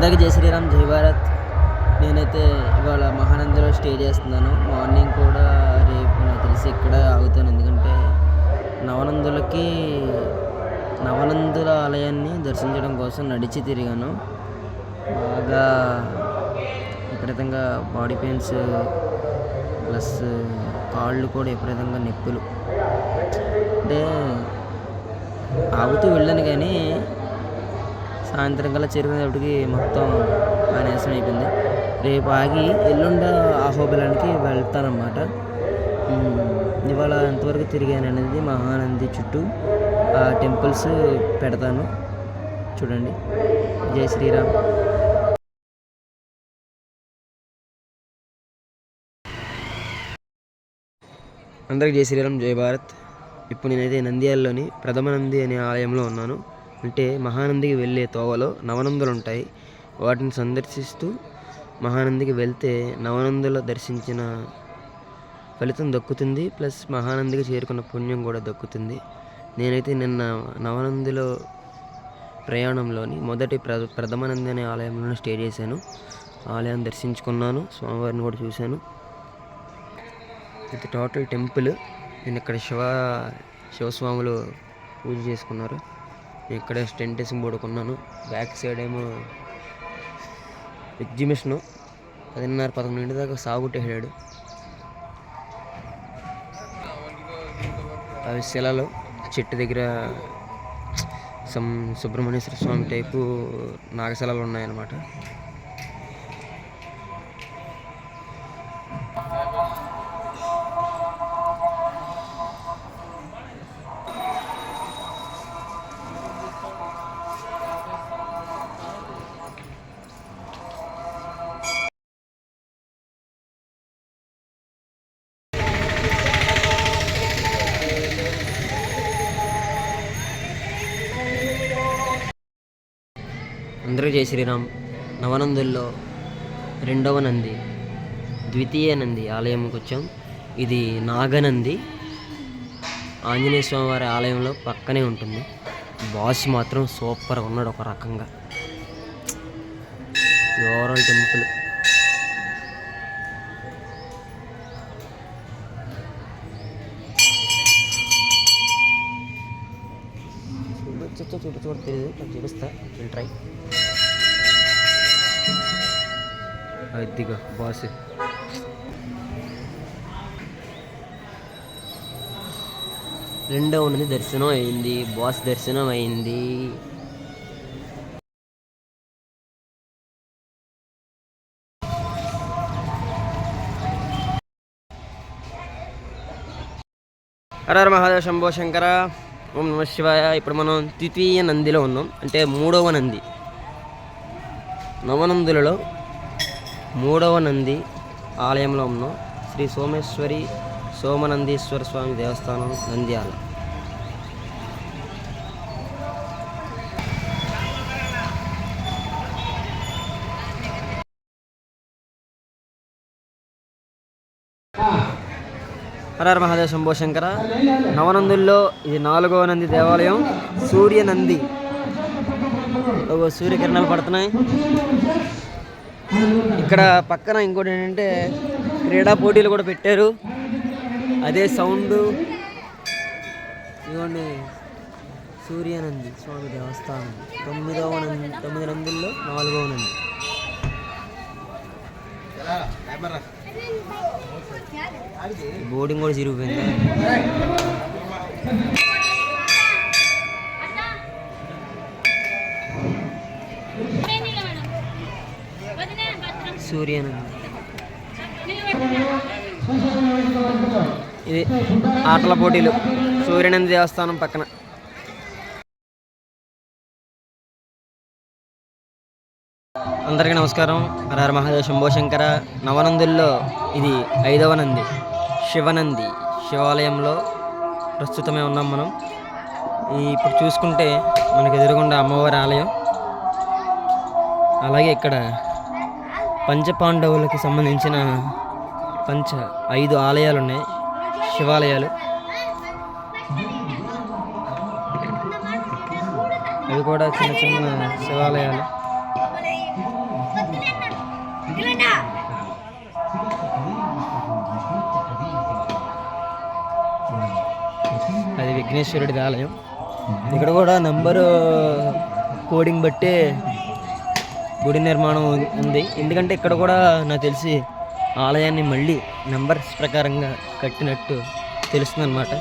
అందరికీ జై శ్రీరామ్, జై భారత్. నేనైతే ఇవాళ మహానందిలో స్టే చేస్తున్నాను. మార్నింగ్ కూడా రేపు నాకు తెలిసి ఇక్కడ ఆగుతాను. ఎందుకంటే నవనందుల ఆలయాన్ని దర్శించడం కోసం నడిచి తిరిగాను. బాగా విపరీతంగా బాడీ పెయిన్స్ ప్లస్ కాళ్ళు కూడా విపరీతంగా నొప్పులు. అంటే ఆగుతూ వెళ్ళాను కానీ సాయంత్రం కల్లా చేరుకునేటప్పటికి మొత్తం ఆయాసం అయిపోయింది. రేపు ఆగి ఎల్లుండ అహోబిలానికి వెళ్తానన్నమాట. ఇవాళ ఎంతవరకు తిరిగాను అనేది మహానంది చుట్టూ ఆ టెంపుల్స్ పెడతాను, చూడండి. జై శ్రీరామ్. అందరికి జై శ్రీరామ్, జై భారత్. ఇప్పుడు నేనైతే నంద్యాలలోని ప్రథమ నంది అనే ఆలయంలో ఉన్నాను. అంటే మహానందికి వెళ్ళే తోవలో నవనందులు ఉంటాయి. వాటిని సందర్శిస్తూ మహానందికి వెళ్తే నవనందుల దర్శించిన ఫలితం దక్కుతుంది, ప్లస్ మహానందికి చేరుకున్న పుణ్యం కూడా దక్కుతుంది. నేనైతే నిన్న నవనందిలో ప్రయాణంలోని మొదటి ప్రథమ నంది అనే ఆలయంలో స్టే చేశాను. ఆలయాన్ని దర్శించుకున్నాను, స్వామివారిని కూడా చూశాను. ఇది టోటల్ టెంపుల్. నేను ఇక్కడ శివస్వాములు పూజ చేసుకున్నారు. ఇక్కడే టెంట్ వేసి పడుకున్నాను. బ్యాక్ సైడ్ ఏమో ఎగ్జిబిషను 10:30-11 దాకా సాగుట్టేసాడు. అవి శిలలో చెట్టు దగ్గర సుబ్రహ్మణ్యేశ్వర స్వామి టైపు నాగశిలలు ఉన్నాయన్నమాట. అందరికీ జై శ్రీరామ్. నవనందుల్లో రెండవ నంది, ద్వితీయ నంది ఆలయంకి వచ్చాం. ఇది నాగనంది. ఆంజనేయ స్వామి వారి ఆలయంలో పక్కనే ఉంటుంది. బాస్ మాత్రం సూపర్గా ఉన్నాడు ఒక రకంగా. ఓవరాల్ టెంపుల్ చూడ తెలియదు, నాకు చూపిస్తా. ట్రై అదిగా బాస్. రెండవ నుండి దర్శనం అయింది, బాస్ దర్శనం అయింది. హర మహాదేవ, శంభో శంకర, ఓం నమ శివాయ. ఇప్పుడు మనం ద్వితీయ నందిలో ఉన్నాం, అంటే మూడవ నంది. నవనందులలో మూడవ నంది ఆలయంలో ఉన్నాం. శ్రీ సోమనందీశ్వర స్వామి దేవస్థానం, నంద్యాల. హర మహాదేవ, శంభో శంకర. నవనందుల్లో ఇది 4వ నంది దేవాలయం, సూర్యనంది. సూర్యకిరణాలు పడుతున్నాయి. ఇక్కడ పక్కన ఇంకోటి ఏంటంటే క్రీడా పోటీలు కూడా పెట్టారు. అదే సౌండ్. ఇదిగోండి సూర్యనంది స్వామి దేవస్థానం, 9 నందుల్లో 4వ నంది. బోర్డింగ్ కూడా చిరిగిపోయింది. సూర్యనంది ఇది ఆటల పోటీలు, సూర్యనంది దేవస్థానం పక్కన. అందరికీ నమస్కారం. హర మహాదేవ, శంభో శంకర. నవనందుల్లో ఇది 5వ నంది, శివనంది. శివాలయంలో ప్రస్తుతమే ఉన్నాం మనం. ఇప్పుడు చూసుకుంటే మనకు ఎదురుగుండా అమ్మవారి ఆలయం. అలాగే ఇక్కడ పంచపాండవులకి సంబంధించిన 5 ఆలయాలు ఉన్నాయి, శివాలయాలు. అవి కూడా చిన్న చిన్న శివాలయాలు. అది విఘ్నేశ్వరుడి ఆలయం. ఇక్కడ కూడా నంబరు కోడింగ్ బట్టే గుడి నిర్మాణం ఉంది. ఎందుకంటే ఇక్కడ కూడా నాకు తెలిసి ఆలయాన్ని మళ్ళీ నెంబర్స్ ప్రకారంగా కట్టినట్టు తెలుస్తుంది అనమాట.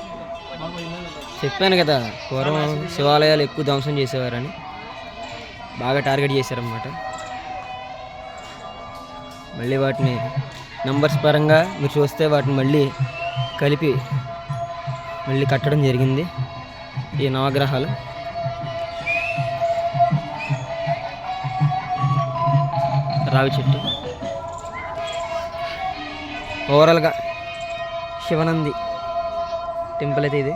చెప్పాను కదా, పూర్వం శివాలయాలు ఎక్కువ ధ్వంసం చేసేవారని బాగా టార్గెట్ చేశారన్నమాట. మళ్ళీ వాటిని నంబర్స్ పరంగా మీరు చూస్తే వాటిని మళ్ళీ కలిపి మళ్ళీ కట్టడం జరిగింది. ఈ నవగ్రహాలు రావి చెట్టు. ఓవరాల్గా శివనంది టెంపుల్ అయితే ఇది.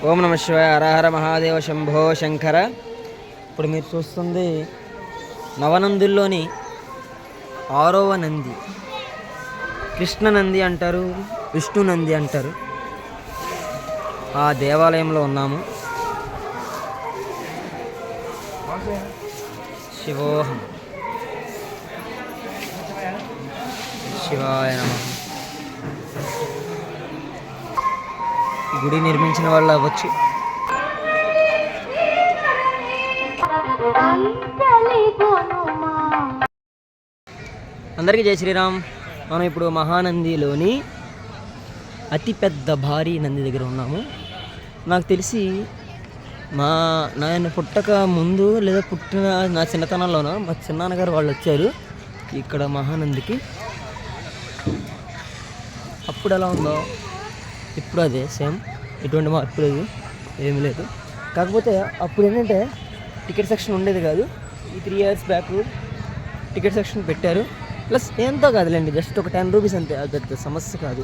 ఓం నమః శివాయ. హర హర మహాదేవ శంభో శంకర. ఇప్పుడు మీరు చూస్తుంది నవనందుల్లోని 6వ నంది. కృష్ణ నంది అంటారు, విష్ణు నంది అంటారు. ఆ దేవాలయంలో ఉన్నాము. శివోహం శివాయ నమః. గుడి నిర్మించిన వాళ్ళు అవ్వచ్చు. అందరికీ జై శ్రీరామ్. మనం ఇప్పుడు మహానందిలోని అతిపెద్ద భారీ నంది దగ్గర ఉన్నాము. నాకు తెలిసి నేను పుట్టక ముందు లేదా పుట్టిన నా చిన్నతనంలోనో మా చిన్నాన్నగారు వాళ్ళు వచ్చారు ఇక్కడ మహానందికి. అప్పుడు ఎలా ఉందో ఇప్పుడు అదే సేమ్, ఎటువంటి మార్పు లేదు, ఏమి లేదు. కాకపోతే అప్పుడు ఏంటంటే టికెట్ సెక్షన్ ఉండేది కాదు. ఈ 3 years బ్యాక్ టికెట్ సెక్షన్ పెట్టారు. ప్లస్ ఎంతో కాదులేండి, జస్ట్ ఒక 10 rupees అంతే. అది పెద్ద సమస్య కాదు.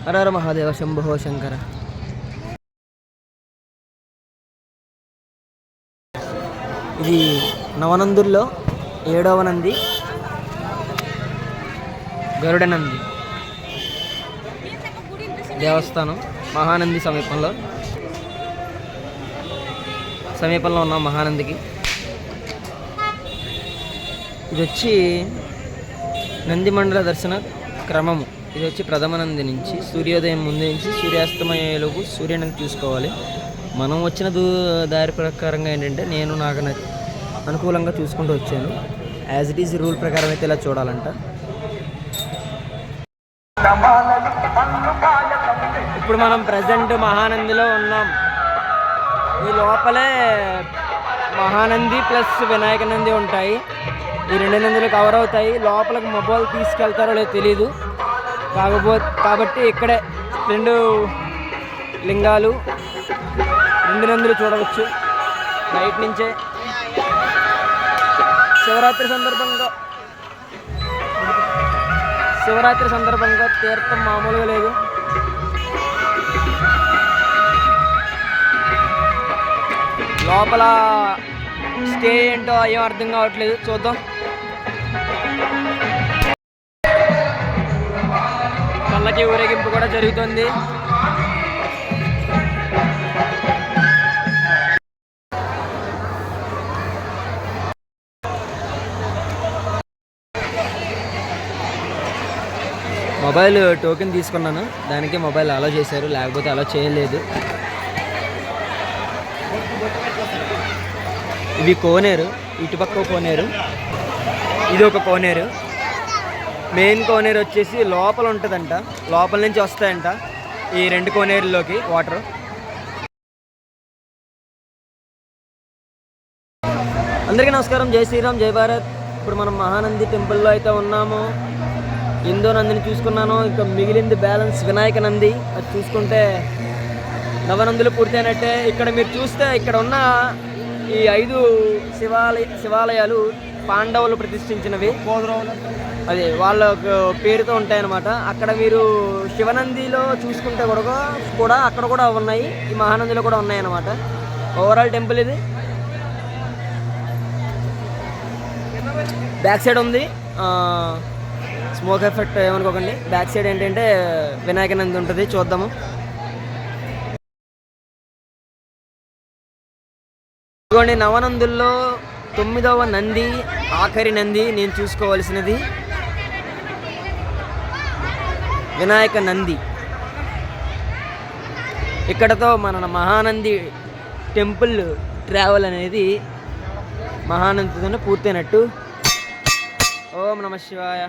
హర హర మహాదేవ శంభో శంకర. ఇది నవనందుల్లో 7వ నంది, గరుడ నంది దేవస్థానం. మహానంది సమీపంలో ఉన్నాం మహానందికి. ఇది వచ్చి నంది మండల దర్శన క్రమము. ఇది వచ్చి ప్రథమ నంది నుంచి సూర్యోదయం ముందు నుంచి సూర్యాస్తమయంలోపు సూర్యుని చూసుకోవాలి. మనం వచ్చిన దారి ప్రకారంగా ఏంటంటే నేను నాకు అనుకూలంగా చూసుకుంటూ వచ్చాను. యాజ్ ఇట్ ఈజ్ రూల్ ప్రకారం అయితే ఇలా చూడాలంట. ఇప్పుడు మనం ప్రజెంట్ మహానందిలో ఉన్నాం. ఈ లోపలే మహానంది ప్లస్ వినాయక నంది ఉంటాయి. ఈ 2 నందులు కవర్ అవుతాయి. లోపలికి మొబైల్ తీసుకెళ్తారో లేదో తెలీదు. కాబట్టి ఇక్కడే 2 లింగాలు, 2 నందులు చూడవచ్చు బయట నుంచే. శివరాత్రి సందర్భంగా తీర్థం మామూలుగా లేదు. లోపల స్టే ఏంటో ఏం అర్థం కావట్లేదు, చూద్దాం. పల్లకి ఊరేగింపు కూడా జరుగుతుంది. మొబైల్ టోకెన్ తీసుకున్నాను, దానికి మొబైల్ అలో చేశారు, లేకపోతే అలో చేయలేదు. ఇవి కోనేరు, ఇటుపక్క కోనేరు, ఇది ఒక కోనేరు. మెయిన్ కోనేరు వచ్చేసి లోపల ఉంటుందంట, లోపల నుంచి వస్తాయంట ఈ 2 కోనేరులోకి వాటర్. అందరికీ నమస్కారం, జై శ్రీరామ్, జై భారత్. ఇప్పుడు మనం మహానంది టెంపుల్లో అయితే ఉన్నాము. ఎందో నందిని చూసుకున్నాను, ఇంకా మిగిలింది బ్యాలెన్స్ వినాయక నంది. అది చూసుకుంటే నవనందులు పూర్తయినట్టే. ఇక్కడ మీరు చూస్తే ఇక్కడ ఉన్న ఈ 5 శివాలయాలు పాండవులు ప్రతిష్ఠించినవి. అది వాళ్ళ పేరుతో ఉంటాయన్నమాట. అక్కడ మీరు శివనందిలో చూసుకుంటే కూడా అక్కడ కూడా ఉన్నాయి, ఈ మహానందిలో కూడా ఉన్నాయన్నమాట. ఓవరాల్ టెంపుల్ ఇది. బ్యాక్ సైడ్ ఉంది, స్మోక్ ఎఫెక్ట్ ఏమనుకోకండి. బ్యాక్ సైడ్ ఏంటంటే వినాయక నంది ఉంటుంది, చూద్దాము. ఇదిగోండి నవనందుల్లో 9వ నంది, ఆఖరి నంది నేను చూసుకోవలసినది వినాయక నంది. ఇక్కడతో మన మహానంది టెంపుల్ ట్రావెల్ అనేది మహానందితో పూర్తయినట్టు. ఓం నమః శివాయ.